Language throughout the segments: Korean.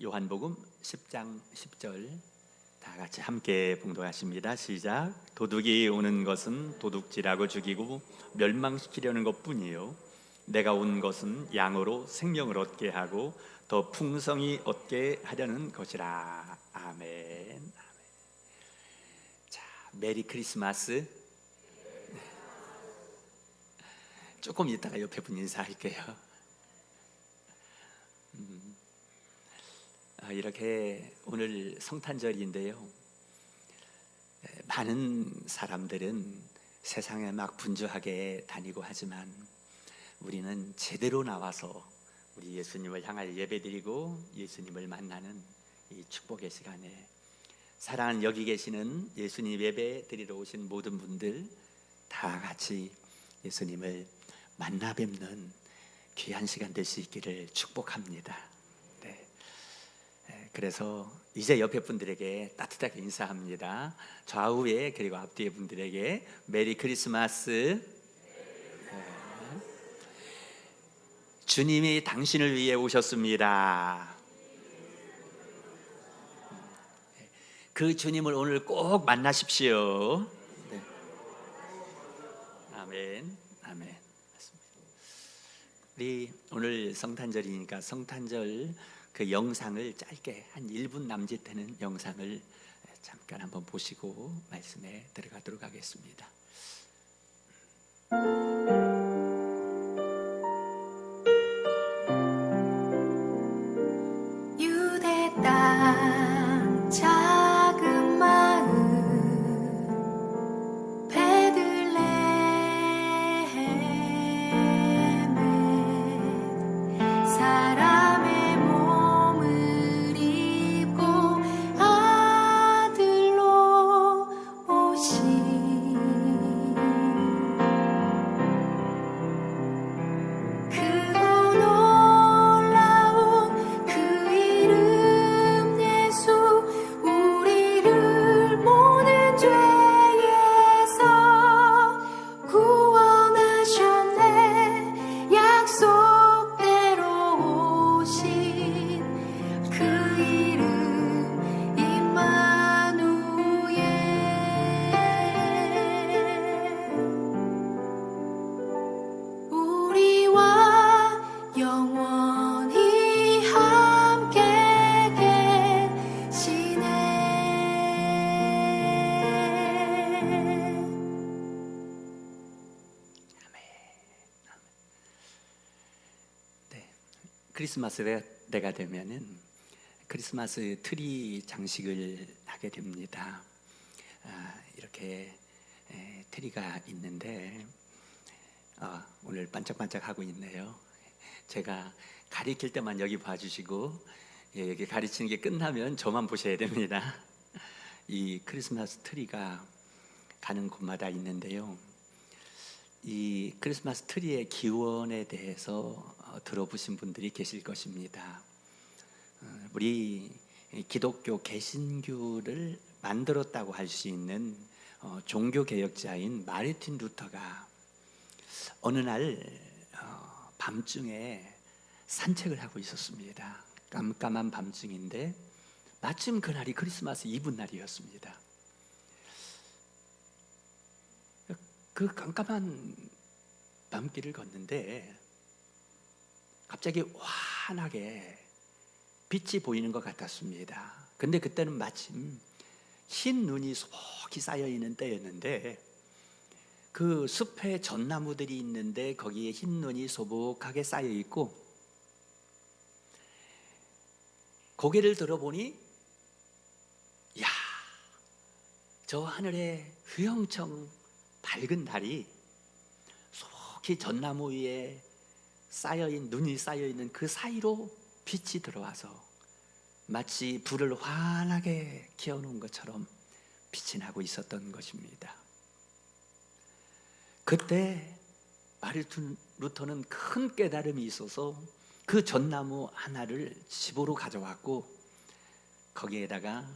요한복음 10장 10절 다 같이 함께 봉독하십니다. 시작. 도둑이 오는 것은 도둑질하고 죽이고 멸망시키려는 것뿐이요 내가 온 것은 양으로 생명을 얻게 하고 더 풍성히 얻게 하려는 것이라. 아멘. 자, 메리 크리스마스. 조금 이따가 옆에 분 인사할게요. 이렇게 오늘 성탄절인데요, 많은 사람들은 세상에 막 분주하게 다니고 하지만 우리는 제대로 나와서 우리 예수님을 향할 예배드리고 예수님을 만나는 이 축복의 시간에 사랑하는 여기 계시는 예수님 예배 드리러 오신 모든 분들 다 같이 예수님을 만나 뵙는 귀한 시간 될 수 있기를 축복합니다. 그래서 이제 옆에 분들에게 따뜻하게 인사합니다. 좌우에 그리고 앞뒤에 분들에게 메리 크리스마스. 주님이 당신을 위해 오셨습니다. 그 주님을 오늘 꼭 만나십시오. 네. 아멘. 아멘. 우리 오늘 성탄절이니까 성탄절 그 영상을 짧게 한 1분 남짓 되는 영상을 잠깐 한번 보시고 말씀에 들어가도록 하겠습니다. 유대 땅 작은 마을 베들레헴에 사람의 몸을 입고 아들로 오신 크고 놀라운 그 이름 예수, 우리를 모든 죄에서 구원하셨네. 약속대로 오신 그 이름 임마누엘. 우리와 영원히 함께 계시네. 네, 크리스마스 때가 되면은 크리스마스 트리 장식을 하게 됩니다. 이렇게 트리가 있는데 오늘 반짝반짝하고 있네요. 제가 가리킬 때만 여기 봐주시고 여기 가르치는 게 끝나면 저만 보셔야 됩니다. 이 크리스마스 트리가 가는 곳마다 있는데요, 이 크리스마스 트리의 기원에 대해서 들어보신 분들이 계실 것입니다. 우리 기독교 개신교를 만들었다고 할 수 있는 종교개혁자인 마르틴 루터가 어느 날 밤중에 산책을 하고 있었습니다. 깜깜한 밤중인데 마침 그날이 크리스마스 이브 날이었습니다. 그 깜깜한 밤길을 걷는데 갑자기 환하게 빛이 보이는 것 같았습니다. 근데 그때는 마침 흰 눈이 소복히 쌓여 있는 때였는데 그 숲에 전나무들이 있는데 거기에 흰 눈이 소복하게 쌓여 있고 고개를 들어보니 야, 저 하늘에 휘영청 밝은 달이 소복히 전나무 위에 눈이 쌓여있는 그 사이로 빛이 들어와서 마치 불을 환하게 키워놓은 것처럼 빛이 나고 있었던 것입니다. 그때 마르틴 루터는 큰 깨달음이 있어서 그 전나무 하나를 집으로 가져왔고 거기에다가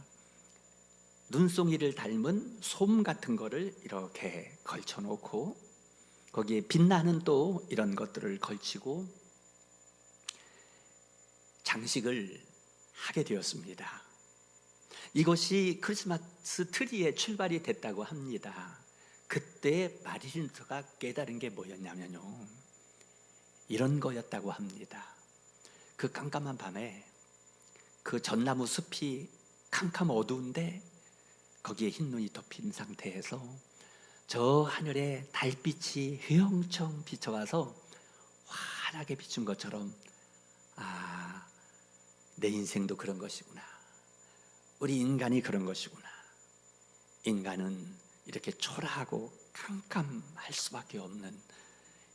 눈송이를 닮은 솜 같은 거를 이렇게 걸쳐놓고 거기에 빛나는 또 이런 것들을 걸치고 장식을 하게 되었습니다. 이것이 크리스마스 트리의 출발이 됐다고 합니다. 그때 마릴린 루터가 깨달은 게 뭐였냐면요, 이런 거였다고 합니다. 그 깜깜한 밤에 그 전나무 숲이 캄캄 어두운데 거기에 흰 눈이 덮인 상태에서 저 하늘에 달빛이 휘영청 비춰와서 환하게 비춘 것처럼, 아, 내 인생도 그런 것이구나, 우리 인간이 그런 것이구나, 인간은 이렇게 초라하고 캄캄할 수밖에 없는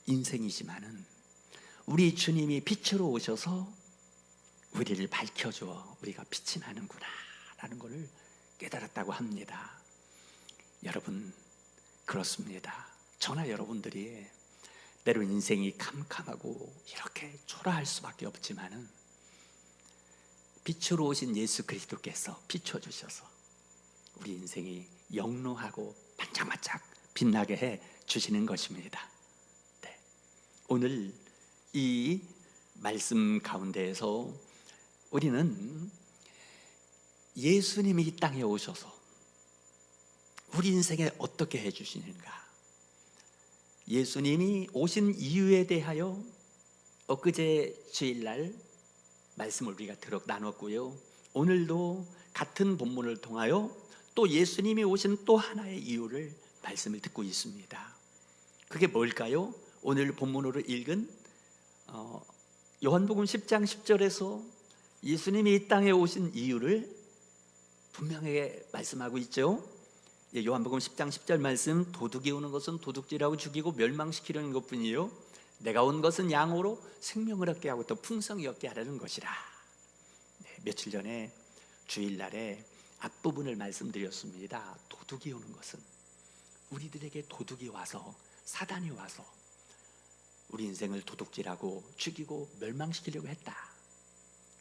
인생이지만은 우리 주님이 빛으로 오셔서 우리를 밝혀주어 우리가 빛이 나는구나 라는 것을 깨달았다고 합니다. 여러분, 그렇습니다. 저나 여러분들이 때로 인생이 캄캄하고 이렇게 초라할 수밖에 없지만은 빛으로 오신 예수 그리스도께서 비춰주셔서 우리 인생이 영롱하고 반짝반짝 빛나게 해 주시는 것입니다. 네. 오늘 이 말씀 가운데에서 우리는 예수님이 이 땅에 오셔서 우리 인생에 어떻게 해주시는가, 예수님이 오신 이유에 대하여 엊그제 주일날 말씀을 우리가 나눴고요, 오늘도 같은 본문을 통하여 또 예수님이 오신 또 하나의 이유를 말씀을 듣고 있습니다. 그게 뭘까요? 오늘 본문으로 읽은 요한복음 10장 10절에서 예수님이 이 땅에 오신 이유를 분명하게 말씀하고 있죠. 요한복음 10장 10절 말씀, 도둑이 오는 것은 도둑질하고 죽이고 멸망시키려는 것뿐이요, 내가 온 것은 양으로 생명을 얻게 하고 또 풍성히 얻게 하려는 것이라. 네, 며칠 전에 주일날에 앞부분을 말씀드렸습니다. 도둑이 오는 것은, 우리들에게 도둑이 와서, 사단이 와서 우리 인생을 도둑질하고 죽이고 멸망시키려고 했다.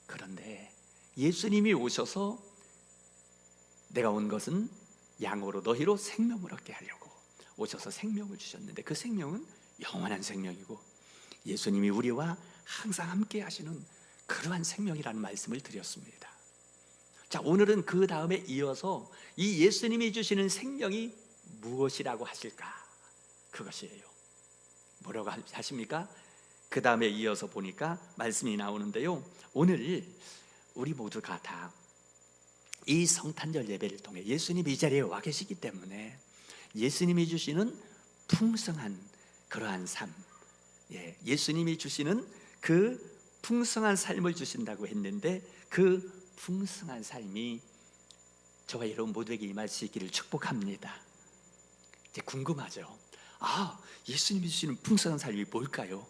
그런데 예수님이 오셔서 내가 온 것은 양으로 너희로 생명을 얻게 하려고 오셔서 생명을 주셨는데, 그 생명은 영원한 생명이고 예수님이 우리와 항상 함께 하시는 그러한 생명이라는 말씀을 드렸습니다. 자, 오늘은 그 다음에 이어서 이 예수님이 주시는 생명이 무엇이라고 하실까? 그것이에요. 뭐라고 하십니까? 그 다음에 이어서 보니까 말씀이 나오는데요, 오늘 우리 모두가 다 이 성탄절 예배를 통해 예수님이 이 자리에 와 계시기 때문에 예수님이 주시는 풍성한 그러한 삶, 예수님이 주시는 그 풍성한 삶을 주신다고 했는데, 그 풍성한 삶이 저와 여러분 모두에게 임할 수 있기를 축복합니다. 이제 궁금하죠? 아, 예수님이 주시는 풍성한 삶이 뭘까요?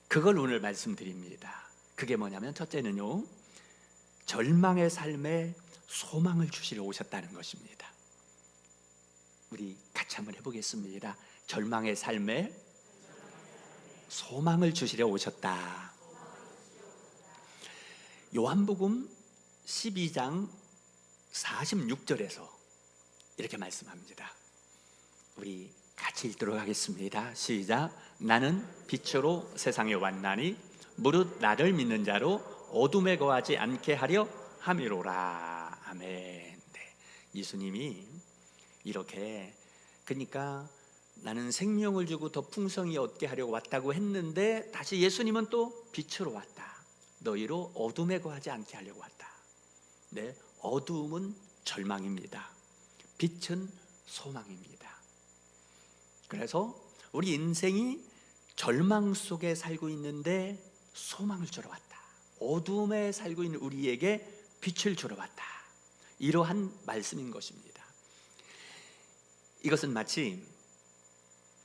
그걸 오늘 말씀드립니다. 그게 뭐냐면, 첫째는요, 절망의 삶에 소망을 주시러 오셨다는 것입니다. 우리 같이 한번 해보겠습니다. 절망의 삶에 소망을 주시러 오셨다. 요한복음 12장 46절에서 이렇게 말씀합니다. 우리 같이 읽도록 하겠습니다. 시작. 나는 빛으로 세상에 왔나니 무릇 나를 믿는 자로 어둠에 거하지 않게 하려 함이로라. 아멘. 네. 예수님이 이렇게, 그러니까 나는 생명을 주고 더 풍성히 얻게 하려고 왔다고 했는데, 다시 예수님은 또 빛으로 왔다. 너희로 어둠에 거하지 않게 하려고 왔다. 네, 어두움은 절망입니다. 빛은 소망입니다. 그래서 우리 인생이 절망 속에 살고 있는데 소망을 주러 왔다. 어둠에 살고 있는 우리에게 빛을 주러 왔다. 이러한 말씀인 것입니다. 이것은 마치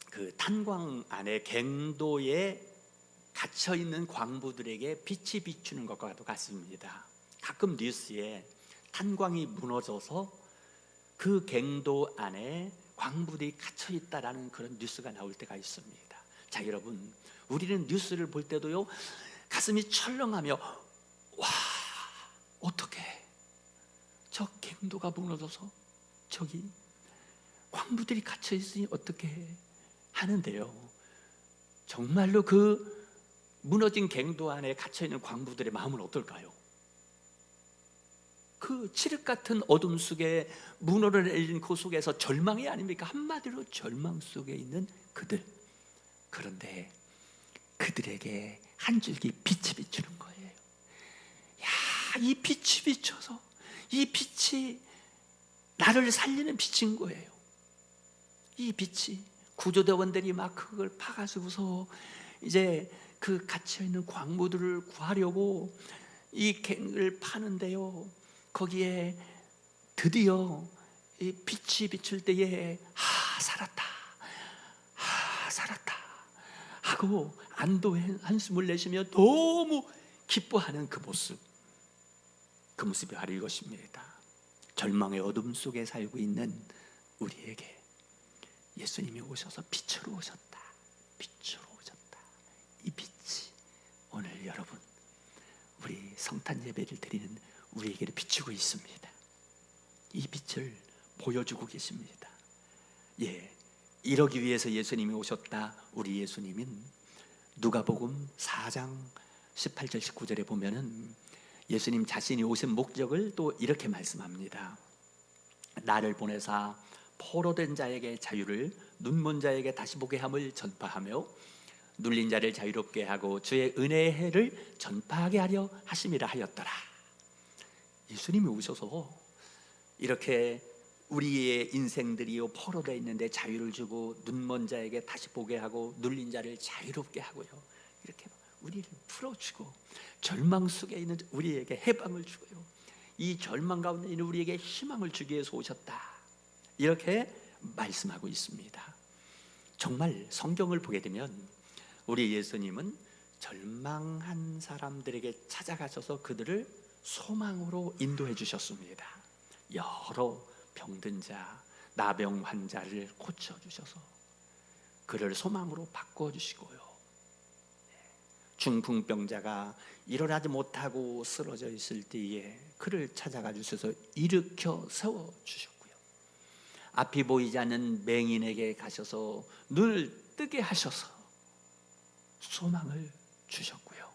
그 탄광 안에 갱도에 갇혀 있는 광부들에게 빛이 비추는 것과도 같습니다. 가끔 뉴스에 탄광이 무너져서 그 갱도 안에 광부들이 갇혀 있다라는 그런 뉴스가 나올 때가 있습니다. 자, 여러분, 우리는 뉴스를 볼 때도요, 가슴이 철렁하며, 와, 어떻게 저 갱도가 무너져서 저기 광부들이 갇혀 있으니 어떻게 해? 하는데요, 정말로 그 무너진 갱도 안에 갇혀 있는 광부들의 마음은 어떨까요? 그 칠흑 같은 어둠 속에 문호를 내린 그 속에서 절망이 아닙니까? 한마디로 절망 속에 있는 그들. 그런데 그들에게 한 줄기 빛이 비추는 거예요. 야, 이 빛이 비춰서, 이 빛이 나를 살리는 빛인 거예요. 이 빛이 구조대원들이 막 그걸 파가지고서 이제 그 갇혀있는 광부들을 구하려고 이 갱을 파는데요, 거기에 드디어 이 빛이 비출 때에 살았다, 살았다 하고 안도의 한숨을 내쉬며 너무 기뻐하는 그 모습, 그 모습이 바로 이것입니다. 절망의 어둠 속에 살고 있는 우리에게 예수님이 오셔서 빛으로 오셨다. 빛으로 오셨다. 이 빛이 오늘 여러분, 우리 성탄 예배를 드리는 우리에게를 비추고 있습니다. 이 빛을 보여주고 계십니다. 예, 이러기 위해서 예수님이 오셨다. 우리 예수님은 누가복음 4장 18절 19절에 보면은 예수님 자신이 오신 목적을 또 이렇게 말씀합니다. 나를 보내사 포로된 자에게 자유를, 눈먼 자에게 다시 보게 함을 전파하며 눌린 자를 자유롭게 하고 주의 은혜의 해를 전파하게 하려 하심이라 하였더라. 예수님이 오셔서 이렇게 우리의 인생들이요 포로되어 있는데 자유를 주고, 눈먼 자에게 다시 보게 하고 눌린 자를 자유롭게 하고요, 이렇게 우리를 풀어주고 절망 속에 있는 우리에게 해방을 주고요, 이 절망 가운데 있는 우리에게 희망을 주기 위해서 오셨다, 이렇게 말씀하고 있습니다. 정말 성경을 보게 되면 우리 예수님은 절망한 사람들에게 찾아가셔서 그들을 소망으로 인도해 주셨습니다. 여러 병든 자, 나병 환자를 고쳐주셔서 그를 소망으로 바꿔주시고요, 중풍병자가 일어나지 못하고 쓰러져 있을 때에 그를 찾아가 주셔서 일으켜 세워주셨고요, 앞이 보이지 않는 맹인에게 가셔서 눈을 뜨게 하셔서 소망을 주셨고요,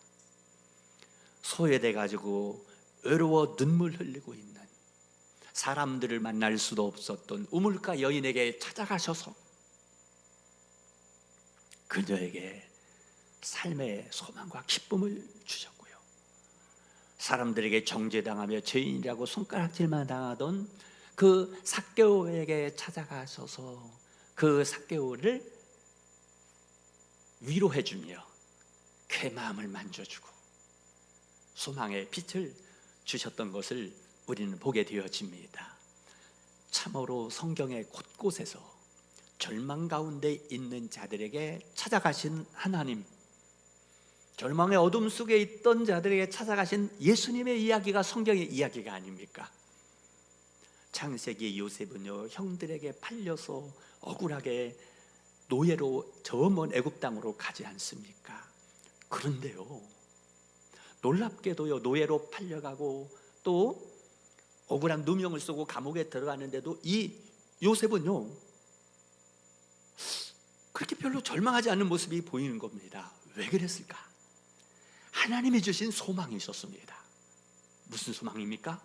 소외돼 가지고 외로워 눈물 흘리고 있는 사람들을 만날 수도 없었던 우물가 여인에게 찾아가셔서 그녀에게 삶의 소망과 기쁨을 주셨고요, 사람들에게 정죄당하며 죄인이라고 손가락질만 당하던 그 삭개오에게 찾아가셔서 그 삭개오를 위로해 주며 그의 마음을 만져주고 소망의 빛을 주셨던 것을 우리는 보게 되어집니다. 참으로 성경의 곳곳에서 절망 가운데 있는 자들에게 찾아가신 하나님, 절망의 어둠 속에 있던 자들에게 찾아가신 예수님의 이야기가 성경의 이야기가 아닙니까? 창세기 요셉은요, 형들에게 팔려서 억울하게 노예로 저 먼 애굽 땅으로 가지 않습니까? 그런데요, 놀랍게도요, 노예로 팔려가고 또 억울한 누명을 쓰고 감옥에 들어가는데도 이 요셉은요 그렇게 별로 절망하지 않는 모습이 보이는 겁니다. 왜 그랬을까? 하나님이 주신 소망이 있었습니다. 무슨 소망입니까?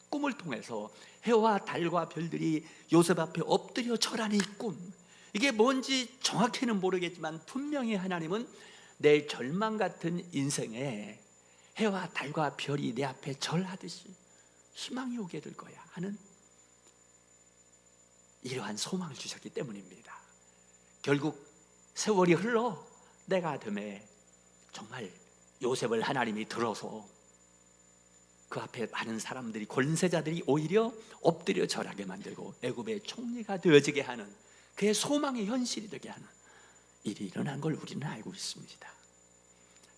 꿈을 통해서 해와 달과 별들이 요셉 앞에 엎드려 절하는 이 꿈, 이게 뭔지 정확히는 모르겠지만 분명히 하나님은 내 절망 같은 인생에 해와 달과 별이 내 앞에 절하듯이 희망이 오게 될 거야 하는 이러한 소망을 주셨기 때문입니다. 결국 세월이 흘러 때가 되매 정말 요셉을 하나님이 들어서 그 앞에 많은 사람들이, 권세자들이 오히려 엎드려 절하게 만들고 애굽의 총리가 되어지게 하는, 그의 소망의 현실이 되게 하는 일이 일어난 걸 우리는 알고 있습니다.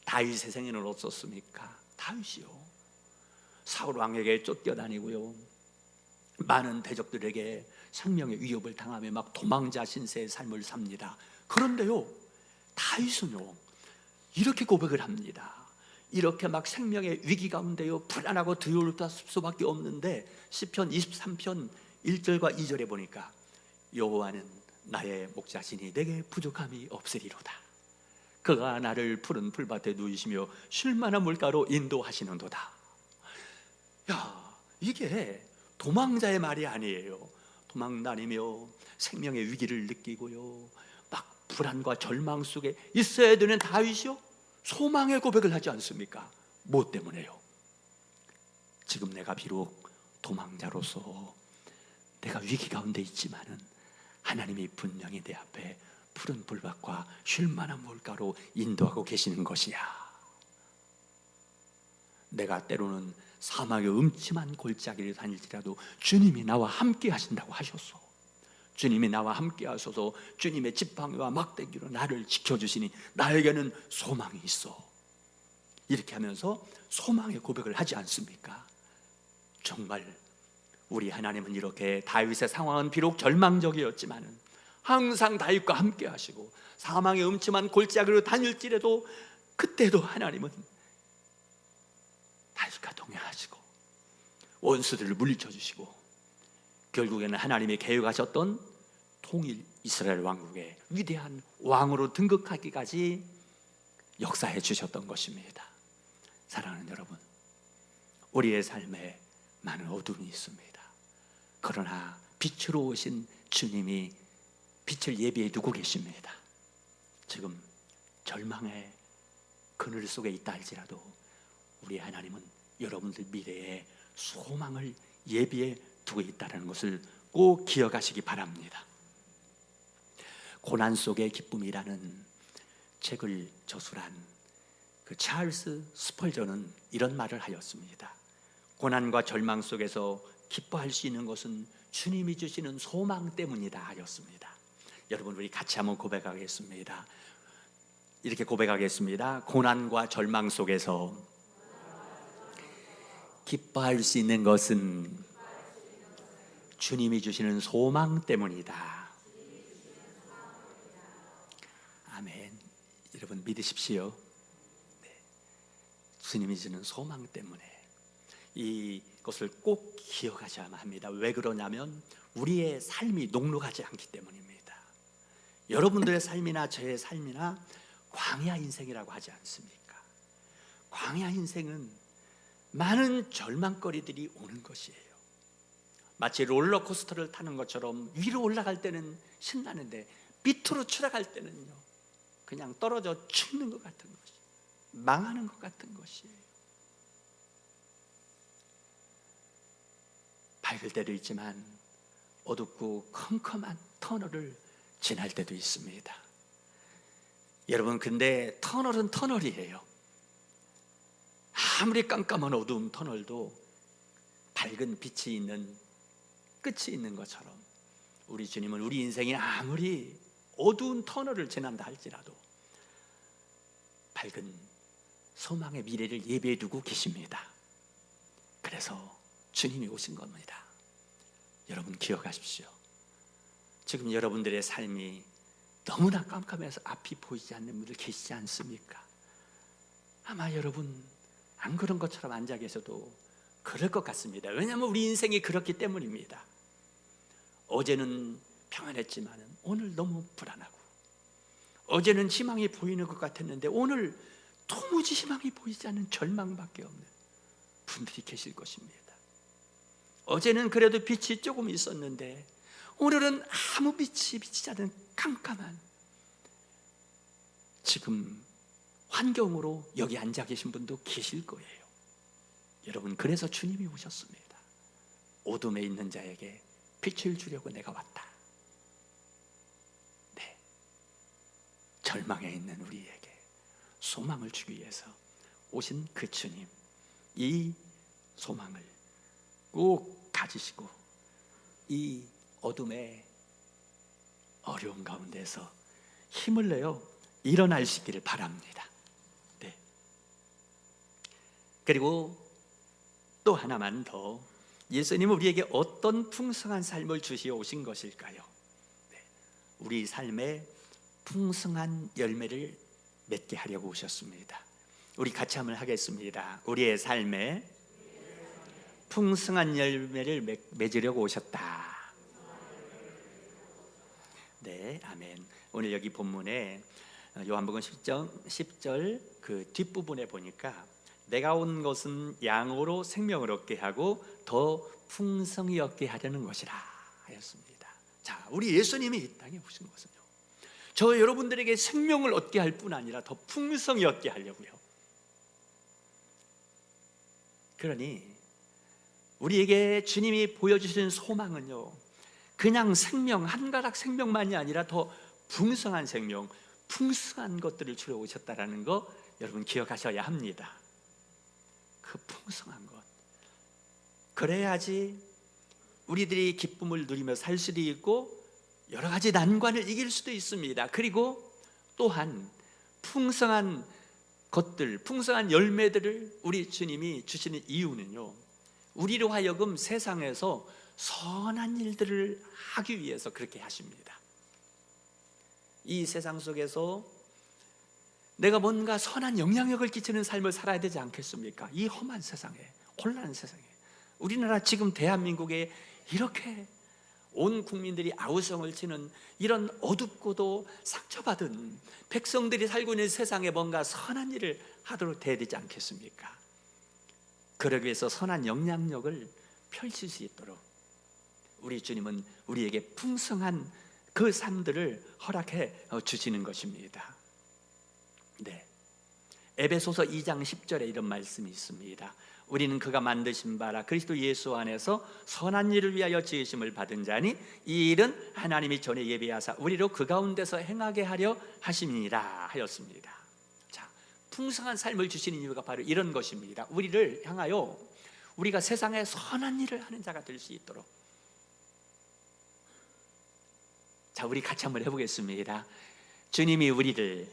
다윗의 생애는 어떻습니까? 다윗이요, 사울 왕에게 쫓겨다니고요, 많은 대적들에게 생명의 위협을 당하며 막 도망자 신세의 삶을 삽니다. 그런데요, 다윗은요 이렇게 고백을 합니다. 이렇게 막 생명의 위기 가운데요 불안하고 두려울 수밖에 없는데 시편 23편 1절과 2절에 보니까 여호와는 나의 목자시니 내게 부족함이 없으리로다. 그가 나를 푸른 풀밭에 누이시며 쉴만한 물가로 인도하시는도다. 야, 이게 도망자의 말이 아니에요. 도망 다니며 생명의 위기를 느끼고요, 막 불안과 절망 속에 있어야 되는 다윗이요, 소망의 고백을 하지 않습니까? 뭐 때문에요? 지금 내가 비록 도망자로서 내가 위기 가운데 있지만은 하나님이 분명히 내 앞에 푸른 불밭과 쉴 만한 물가로 인도하고 계시는 것이야. 내가 때로는 사막의 음침한 골짜기를 다닐지라도 주님이 나와 함께 하신다고 하셨어. 주님이 나와 함께 하셔서 주님의 지팡이와 막대기로 나를 지켜주시니 나에게는 소망이 있어. 이렇게 하면서 소망의 고백을 하지 않습니까? 정말 우리 하나님은 이렇게 다윗의 상황은 비록 절망적이었지만은 항상 다윗과 함께 하시고 사망의 음침한 골짜기로 다닐지라도 그때도 하나님은 다윗과 동행하시고 원수들을 물리쳐 주시고 결국에는 하나님이 계획하셨던 통일 이스라엘 왕국의 위대한 왕으로 등극하기까지 역사해 주셨던 것입니다. 사랑하는 여러분, 우리의 삶에 많은 어둠이 있습니다. 그러나 빛으로 오신 주님이 빛을 예비해 두고 계십니다. 지금 절망의 그늘 속에 있다 할지라도 우리 하나님은 여러분들 미래에 소망을 예비해 두고 있다는 것을 꼭 기억하시기 바랍니다. 고난 속의 기쁨이라는 책을 저술한 그 찰스 스펄전은 이런 말을 하였습니다. 고난과 절망 속에서 기뻐할 수 있는 것은 주님이 주시는 소망 때문이다 하였습니다. 여러분, 우리 같이 한번 고백하겠습니다. 이렇게 고백하겠습니다. 고난과 절망 속에서 기뻐할 수 있는 것은 주님이 주시는 소망 때문이다. 아멘. 여러분 믿으십시오. 네. 주님이 주는 소망 때문에 이것을 꼭 기억하셔야만 합니다. 왜 그러냐면 우리의 삶이 녹록하지 않기 때문입니다. 여러분들의 삶이나 저의 삶이나 광야 인생이라고 하지 않습니까? 광야 인생은 많은 절망거리들이 오는 것이에요. 마치 롤러코스터를 타는 것처럼 위로 올라갈 때는 신나는데 밑으로 추락할 때는요, 그냥 떨어져 죽는 것 같은 것이, 망하는 것 같은 것이에요. 밝을 때도 있지만 어둡고 컴컴한 터널을 지날 때도 있습니다. 여러분, 근데 터널은 터널이에요. 아무리 깜깜한 어두운 터널도 밝은 빛이 있는 끝이 있는 것처럼 우리 주님은 우리 인생이 아무리 어두운 터널을 지난다 할지라도 밝은 소망의 미래를 예비해 두고 계십니다. 그래서 주님이 오신 겁니다. 여러분 기억하십시오. 지금 여러분들의 삶이 너무나 깜깜해서 앞이 보이지 않는 분들 계시지 않습니까? 아마 여러분 안 그런 것처럼 앉아 계셔도 그럴 것 같습니다. 왜냐하면 우리 인생이 그렇기 때문입니다. 어제는 평안했지만 오늘 너무 불안하고, 어제는 희망이 보이는 것 같았는데 오늘 도무지 희망이 보이지 않는 절망밖에 없는 분들이 계실 것입니다. 어제는 그래도 빛이 조금 있었는데 오늘은 아무 빛이 비치지 않은 깜깜한 지금 환경으로 여기 앉아 계신 분도 계실 거예요. 여러분, 그래서 주님이 오셨습니다. 어둠에 있는 자에게 빛을 주려고 내가 왔다. 네, 절망에 있는 우리에게 소망을 주기 위해서 오신 그 주님, 이 소망을 꼭 가지시고 이 어둠의 어려운 가운데서 힘을 내어 일어나시기를 바랍니다. 네. 그리고 또 하나만 더, 예수님은 우리에게 어떤 풍성한 삶을 주시어 오신 것일까요? 네. 우리 삶에 풍성한 열매를 맺게 하려고 오셨습니다. 우리 같이 한번 하겠습니다. 우리의 삶에 풍성한 열매를 맺으려고 오셨다. 네, 아멘. 오늘 여기 본문에 요한복음 10장 10절 그 뒷부분에 보니까 내가 온 것은 양으로 생명을 얻게 하고 더 풍성히 얻게 하려는 것이라 하였습니다. 자, 우리 예수님이 이 땅에 오신 것은요, 저 여러분들에게 생명을 얻게 할 뿐 아니라 더 풍성히 얻게 하려고요. 그러니 우리에게 주님이 보여주시는 소망은요, 그냥 생명, 한 가닥 생명만이 아니라 더 풍성한 생명, 풍성한 것들을 주러 오셨다라는 거 여러분 기억하셔야 합니다. 그 풍성한 것, 그래야지 우리들이 기쁨을 누리며 살 수도 있고 여러 가지 난관을 이길 수도 있습니다. 그리고 또한 풍성한 것들, 풍성한 열매들을 우리 주님이 주시는 이유는요, 우리로 하여금 세상에서 선한 일들을 하기 위해서 그렇게 하십니다. 이 세상 속에서 내가 뭔가 선한 영향력을 끼치는 삶을 살아야 되지 않겠습니까? 이 험한 세상에, 혼란한 세상에, 우리나라 지금 대한민국에 이렇게 온 국민들이 아우성을 치는 이런 어둡고도 상처받은 백성들이 살고 있는 세상에 뭔가 선한 일을 하도록 돼야 되지 않겠습니까? 그러기 위해서 선한 영향력을 펼칠 수 있도록 우리 주님은 우리에게 풍성한 그 삶들을 허락해 주시는 것입니다. 네, 에베소서 2장 10절에 이런 말씀이 있습니다. 우리는 그가 만드신 바라 그리스도 예수 안에서 선한 일을 위하여 지으심을 받은 자니 이 일은 하나님이 전에 예비하사 우리로 그 가운데서 행하게 하려 하심이니라 하였습니다. 자, 풍성한 삶을 주시는 이유가 바로 이런 것입니다. 우리를 향하여 우리가 세상에 선한 일을 하는 자가 될 수 있도록. 자, 우리 같이 한번 해보겠습니다. 주님이 우리를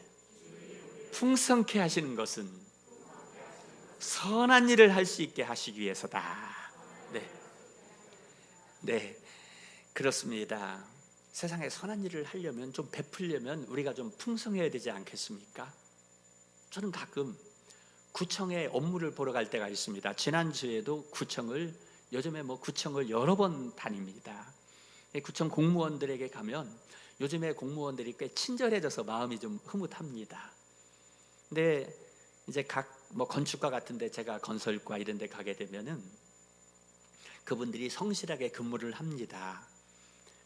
풍성케 하시는 것은 선한 일을 할 수 있게 하시기 위해서다. 네, 그렇습니다. 세상에 선한 일을 하려면, 좀 베풀려면 우리가 좀 풍성해야 되지 않겠습니까? 저는 가끔 구청에 업무를 보러 갈 때가 있습니다. 지난주에도 요즘에 구청을 여러 번 다닙니다. 구청 공무원들에게 가면 요즘에 공무원들이 꽤 친절해져서 마음이 좀 흐뭇합니다. 근데 이제 건축과 같은데 제가 건설과 이런 데 가게 되면은 그분들이 성실하게 근무를 합니다.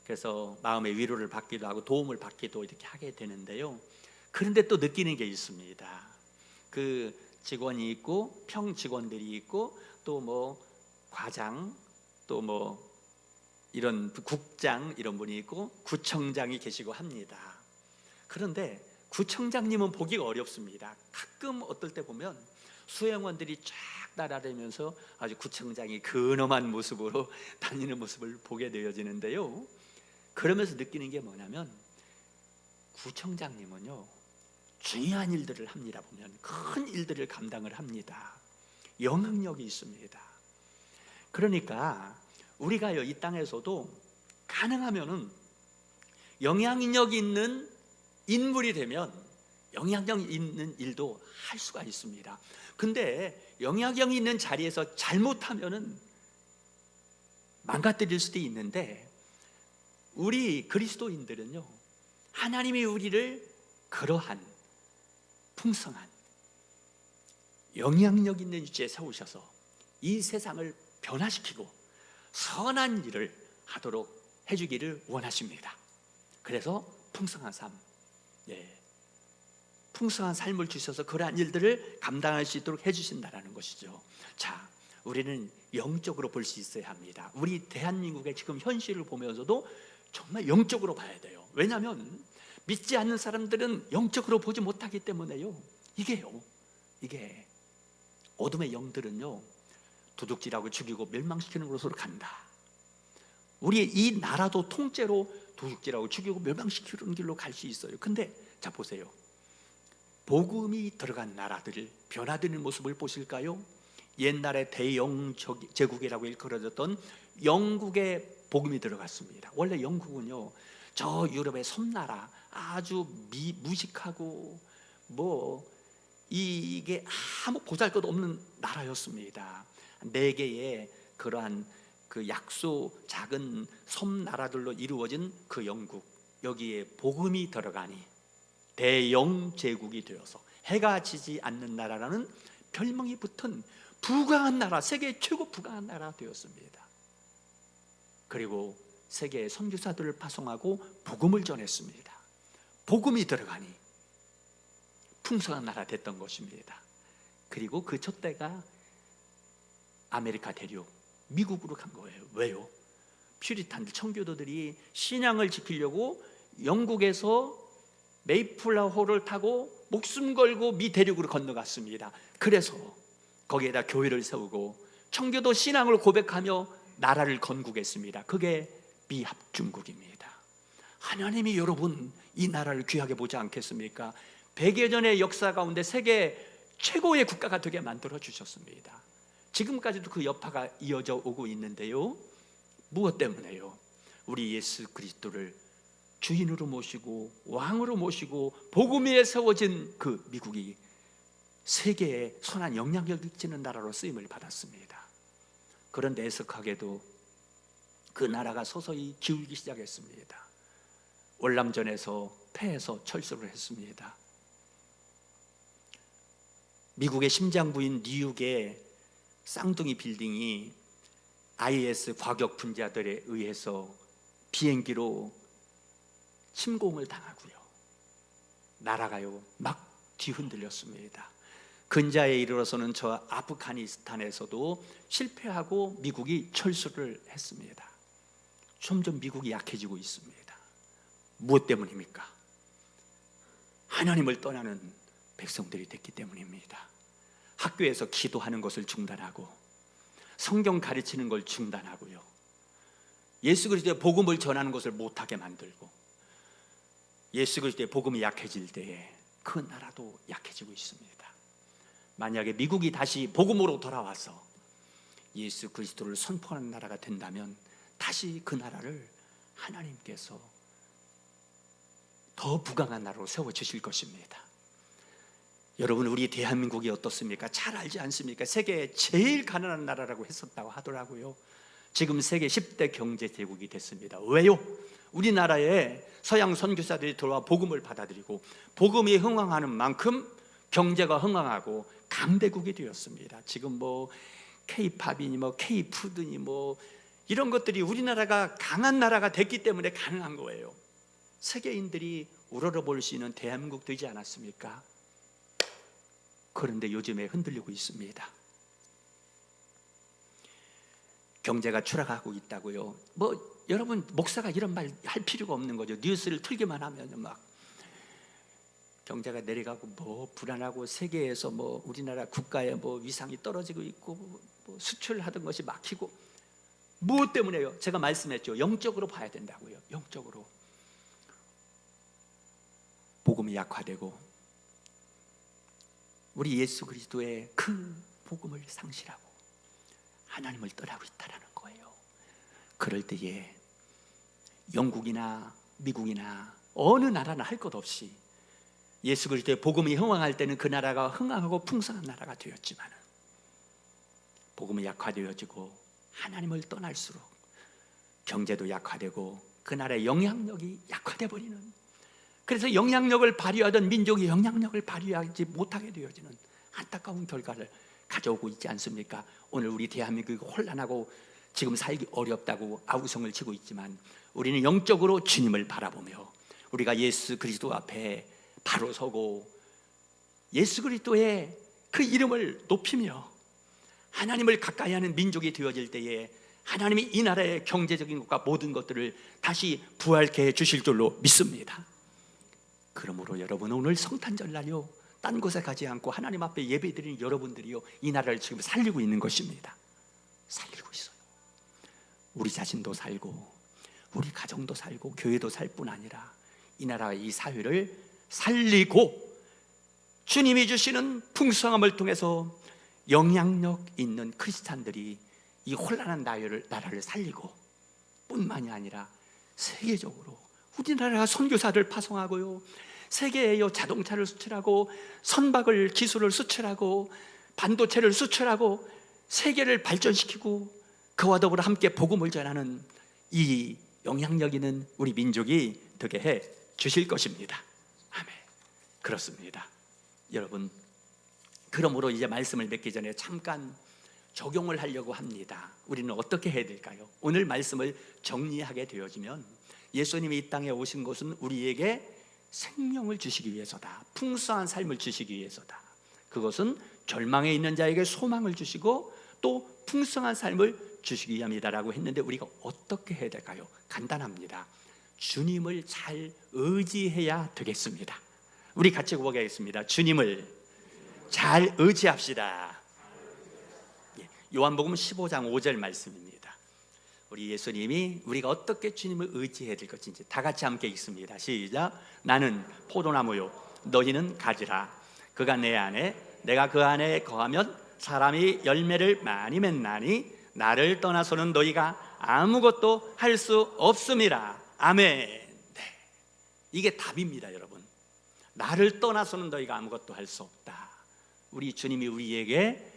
그래서 마음의 위로를 받기도 하고 도움을 받기도 이렇게 하게 되는데요. 그런데 또 느끼는 게 있습니다. 그 직원이 있고 평 직원들이 있고 또 과장, 또 이런 국장 이런 분이 있고 구청장이 계시고 합니다. 그런데 구청장님은 보기가 어렵습니다. 가끔 어떨 때 보면 수행원들이 쫙 따라다니면서 아주 구청장이 근엄한 모습으로 다니는 모습을 보게 되어지는데요. 그러면서 느끼는 게 뭐냐면 구청장님은요, 중요한 일들을 합니다. 보면 큰 일들을 감당을 합니다. 영향력이 있습니다. 그러니까 우리가요, 이 땅에서도 가능하면은 영향력 있는 인물이 되면 영향력 있는 일도 할 수가 있습니다. 근데 영향력 있는 자리에서 잘못하면은 망가뜨릴 수도 있는데, 우리 그리스도인들은요, 하나님이 우리를 그러한 풍성한 영향력 있는 위치에 세우셔서 이 세상을 변화시키고 선한 일을 하도록 해주기를 원하십니다. 그래서 풍성한 삶, 풍성한 삶을 주셔서 그러한 일들을 감당할 수 있도록 해주신다는 것이죠. 자, 우리는 영적으로 볼 수 있어야 합니다. 우리 대한민국의 지금 현실을 보면서도 정말 영적으로 봐야 돼요. 왜냐하면 믿지 않는 사람들은 영적으로 보지 못하기 때문에요. 이게 어둠의 영들은요, 도둑질하고 죽이고 멸망시키는 곳으로 간다. 우리 이 나라도 통째로 도둑질하고 죽이고 멸망시키는 길로 갈 수 있어요. 근데 자, 보세요. 복음이 들어간 나라들을 변화되는 모습을 보실까요? 옛날에 대영 제국이라고 일컬어졌던 영국의 복음이 들어갔습니다. 원래 영국은요, 저 유럽의 섬나라, 아주 무식하고 이게 아무 보잘것없는 나라였습니다. 4개의 그러한 그 작은 섬나라들로 이루어진 그 영국, 여기에 복음이 들어가니 대영 제국이 되어서 해가 지지 않는 나라라는 별명이 붙은 부강한 나라, 세계 최고 부강한 나라가 되었습니다. 그리고 세계의 선교사들을 파송하고 복음을 전했습니다. 복음이 들어가니 풍성한 나라 됐던 것입니다. 그리고 그 촛대가 아메리카 대륙 미국으로 간 거예요. 왜요? 퓨리탄들, 청교도들이 신앙을 지키려고 영국에서 메이플라워를 타고 목숨 걸고 미 대륙으로 건너갔습니다. 그래서 거기에다 교회를 세우고 청교도 신앙을 고백하며 나라를 건국했습니다. 그게 미합중국입니다. 하나님이 여러분 이 나라를 귀하게 보지 않겠습니까? 100여 년의 역사 가운데 세계 최고의 국가가 되게 만들어 주셨습니다. 지금까지도 그 여파가 이어져 오고 있는데요, 무엇 때문에요? 우리 예수 그리스도를 주인으로 모시고 왕으로 모시고 복음 위에 세워진 그 미국이 세계에 선한 영향력을 끼치는 나라로 쓰임을 받았습니다. 그런데 애석하게도 그 나라가 서서히 기울기 시작했습니다. 월남전에서 패해서 철수를 했습니다. 미국의 심장부인 뉴욕의 쌍둥이 빌딩이 IS 과격 분자들에 의해서 비행기로 침공을 당하고요, 나라가요 막 뒤흔들렸습니다. 근자에 이르러서는 저 아프가니스탄에서도 실패하고 미국이 철수를 했습니다. 점점 미국이 약해지고 있습니다. 무엇 때문입니까? 하나님을 떠나는 백성들이 됐기 때문입니다. 학교에서 기도하는 것을 중단하고 성경 가르치는 걸 중단하고요, 예수 그리스도의 복음을 전하는 것을 못하게 만들고, 예수 그리스도의 복음이 약해질 때에 그 나라도 약해지고 있습니다. 만약에 미국이 다시 복음으로 돌아와서 예수 그리스도를 선포하는 나라가 된다면 다시 그 나라를 하나님께서 더 부강한 나라로 세워주실 것입니다. 여러분, 우리 대한민국이 어떻습니까? 잘 알지 않습니까? 세계에 제일 가난한 나라라고 했었다고 하더라고요. 지금 세계 10대 경제대국이 됐습니다. 왜요? 우리나라에 서양 선교사들이 들어와 복음을 받아들이고 복음이 흥황하는 만큼 경제가 흥황하고 강대국이 되었습니다. 지금 뭐 K-팝이니 뭐 K-푸드니 뭐 이런 것들이 우리나라가 강한 나라가 됐기 때문에 가능한 거예요. 세계인들이 우러러볼 수 있는 대한민국 되지 않았습니까? 그런데 요즘에 흔들리고 있습니다. 경제가 추락하고 있다고요. 뭐 여러분, 목사가 이런 말 할 필요가 없는 거죠. 뉴스를 틀기만 하면 막 경제가 내려가고 뭐 불안하고 세계에서 뭐 우리나라 국가의 뭐 위상이 떨어지고 있고 뭐 수출하던 것이 막히고, 무엇 때문에요? 제가 말씀했죠. 영적으로 봐야 된다고요. 영적으로 복음이 약화되고 우리 예수 그리스도의 그 복음을 상실하고 하나님을 떠나고 있다는 거예요. 그럴 때에 영국이나 미국이나 어느 나라나 할 것 없이 예수 그리스도의 복음이 흥황할 때는 그 나라가 흥황하고 풍성한 나라가 되었지만, 복음이 약화되어지고 하나님을 떠날수록 경제도 약화되고 그 나라의 영향력이 약화돼 버리는, 그래서 영향력을 발휘하던 민족이 영향력을 발휘하지 못하게 되어지는 안타까운 결과를 가져오고 있지 않습니까? 오늘 우리 대한민국이 혼란하고 지금 살기 어렵다고 아우성을 치고 있지만, 우리는 영적으로 주님을 바라보며 우리가 예수 그리스도 앞에 바로 서고 예수 그리스도의 그 이름을 높이며 하나님을 가까이 하는 민족이 되어질 때에 하나님이 이 나라의 경제적인 것과 모든 것들을 다시 부활케 해 주실 줄로 믿습니다. 그러므로 여러분, 오늘 성탄절날요, 딴 곳에 가지 않고 하나님 앞에 예배드리는 여러분들이요, 이 나라를 지금 살리고 있는 것입니다. 살리고 있어요. 우리 자신도 살고 우리 가정도 살고 교회도 살 뿐 아니라 이 나라, 이 사회를 살리고 주님이 주시는 풍성함을 통해서 영향력 있는 크리스찬들이 이 혼란한 나라를 살리고 뿐만이 아니라 세계적으로 우리나라가 선교사를 파송하고요, 세계에 자동차를 수출하고 선박을 기술을 수출하고 반도체를 수출하고 세계를 발전시키고 그와 더불어 함께 복음을 전하는 이 영향력 있는 우리 민족이 되게 해 주실 것입니다. 아멘. 그렇습니다. 여러분, 그러므로 이제 말씀을 맺기 전에 잠깐 적용을 하려고 합니다. 우리는 어떻게 해야 될까요? 오늘 말씀을 정리하게 되어지면 예수님이 이 땅에 오신 것은 우리에게 생명을 주시기 위해서다. 풍성한 삶을 주시기 위해서다. 그것은 절망에 있는 자에게 소망을 주시고 또 풍성한 삶을 주시기 위함이다라고 했는데 우리가 어떻게 해야 될까요? 간단합니다. 주님을 잘 의지해야 되겠습니다. 우리 같이 고백하겠습니다. 주님을 잘 의지합시다. 요한복음 15장 5절 말씀입니다. 우리 예수님이 우리가 어떻게 주님을 의지해야 될 것인지 다 같이 함께 읽습니다. 시작. 나는 포도나무요 너희는 가지라. 그가 내 안에 내가 그 안에 거하면 사람이 열매를 많이 맺나니 나를 떠나서는 너희가 아무것도 할 수 없음이라. 아멘. 네. 이게 답입니다, 여러분. 나를 떠나서는 너희가 아무것도 할 수 없다. 우리 주님이 우리에게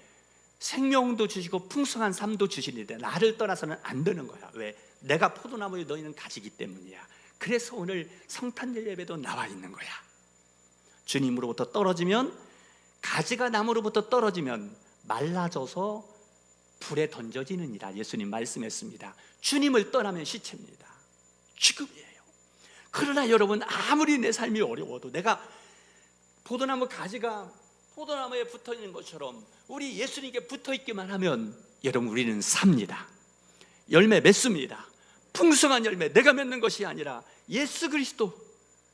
생명도 주시고 풍성한 삶도 주시는데 나를 떠나서는 안 되는 거야. 왜? 내가 포도나무에 너희는 가지기 때문이야. 그래서 오늘 성탄절 예배도 나와 있는 거야. 주님으로부터 떨어지면, 가지가 나무로부터 떨어지면 말라져서 불에 던져지느니라 예수님 말씀했습니다. 주님을 떠나면 시체입니다. 죽음이에요. 그러나 여러분, 아무리 내 삶이 어려워도 내가 포도나무 가지가 포도나무에 붙어 있는 것처럼 우리 예수님께 붙어 있기만 하면 여러분 우리는 삽니다. 열매 맺습니다. 풍성한 열매, 내가 맺는 것이 아니라 예수 그리스도,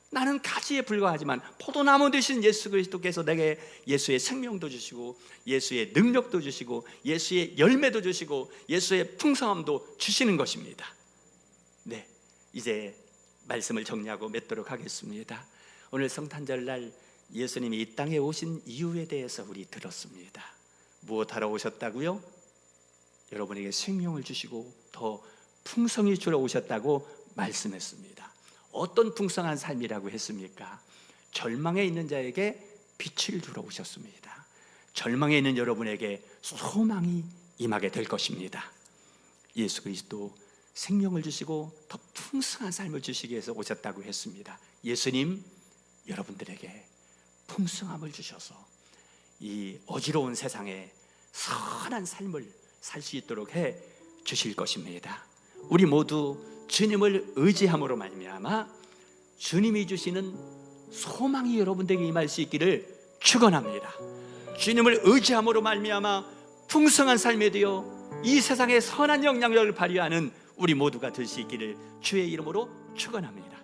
나는 가지에 불과하지만 포도나무 되신 예수 그리스도께서 내게 예수의 생명도 주시고 예수의 능력도 주시고 예수의 열매도 주시고 예수의 풍성함도 주시는 것입니다. 네, 이제 말씀을 정리하고 맺도록 하겠습니다. 오늘 성탄절날 예수님이 이 땅에 오신 이유에 대해서 우리 들었습니다. 무엇하러 오셨다고요? 여러분에게 생명을 주시고 더 풍성히 주러 오셨다고 말씀했습니다. 어떤 풍성한 삶이라고 했습니까? 절망에 있는 자에게 빛을 주러 오셨습니다. 절망에 있는 여러분에게 소망이 임하게 될 것입니다. 예수 그리스도 생명을 주시고 더 풍성한 삶을 주시기 위해서 오셨다고 했습니다. 예수님, 여러분들에게 풍성함을 주셔서 이 어지러운 세상에 선한 삶을 살 수 있도록 해 주실 것입니다. 우리 모두 주님을 의지함으로 말미암아 주님이 주시는 소망이 여러분들에게 임할 수 있기를 축원합니다. 주님을 의지함으로 말미암아 풍성한 삶에 되어 이 세상에 선한 영향력을 발휘하는 우리 모두가 될 수 있기를 주의 이름으로 축원합니다.